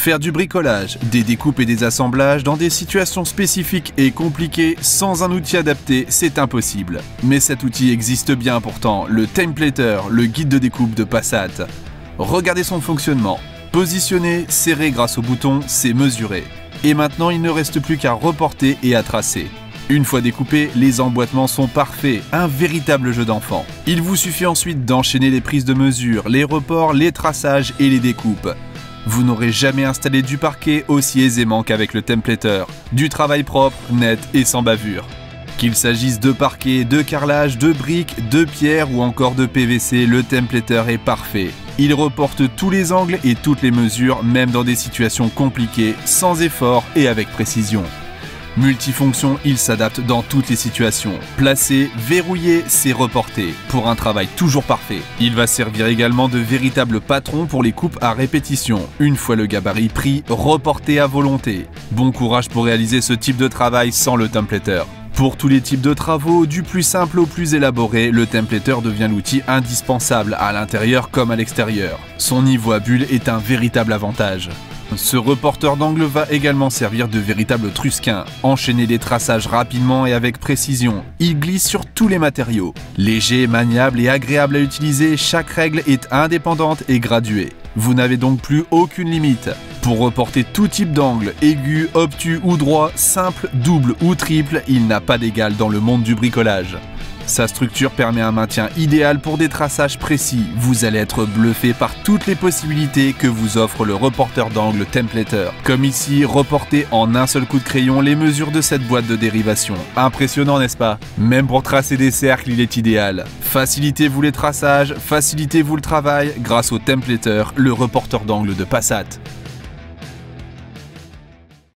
Faire du bricolage, des découpes et des assemblages dans des situations spécifiques et compliquées sans un outil adapté, c'est impossible. Mais cet outil existe bien pourtant, le Templater, le guide de découpe de Passat. Regardez son fonctionnement. Positionner, serrer grâce au bouton, c'est mesurer. Et maintenant, il ne reste plus qu'à reporter et à tracer. Une fois découpés, les emboîtements sont parfaits, un véritable jeu d'enfant. Il vous suffit ensuite d'enchaîner les prises de mesure, les reports, les traçages et les découpes. Vous n'aurez jamais installé du parquet aussi aisément qu'avec le Templater. Du travail propre, net et sans bavure. Qu'il s'agisse de parquet, de carrelage, de briques, de pierres ou encore de PVC, le Templater est parfait. Il reporte tous les angles et toutes les mesures, même dans des situations compliquées, sans effort et avec précision. Multifonction, il s'adapte dans toutes les situations. Placer, verrouiller, c'est reporter, pour un travail toujours parfait. Il va servir également de véritable patron pour les coupes à répétition. Une fois le gabarit pris, reporter à volonté. Bon courage pour réaliser ce type de travail sans le Templater. Pour tous les types de travaux, du plus simple au plus élaboré, le Templater devient l'outil indispensable à l'intérieur comme à l'extérieur. Son niveau à bulle est un véritable avantage. Ce reporter d'angle va également servir de véritable trusquin. Enchaîner les traçages rapidement et avec précision. Il glisse sur tous les matériaux. Léger, maniable et agréable à utiliser, chaque règle est indépendante et graduée. Vous n'avez donc plus aucune limite. Pour reporter tout type d'angle, aigu, obtus ou droit, simple, double ou triple, il n'a pas d'égal dans le monde du bricolage. Sa structure permet un maintien idéal pour des traçages précis. Vous allez être bluffé par toutes les possibilités que vous offre le reporter d'angle Templater. Comme ici, reporter en un seul coup de crayon les mesures de cette boîte de dérivation. Impressionnant, n'est-ce pas? Même pour tracer des cercles, il est idéal. Facilitez-vous les traçages, facilitez-vous le travail grâce au Templater, le reporter d'angle de Passat.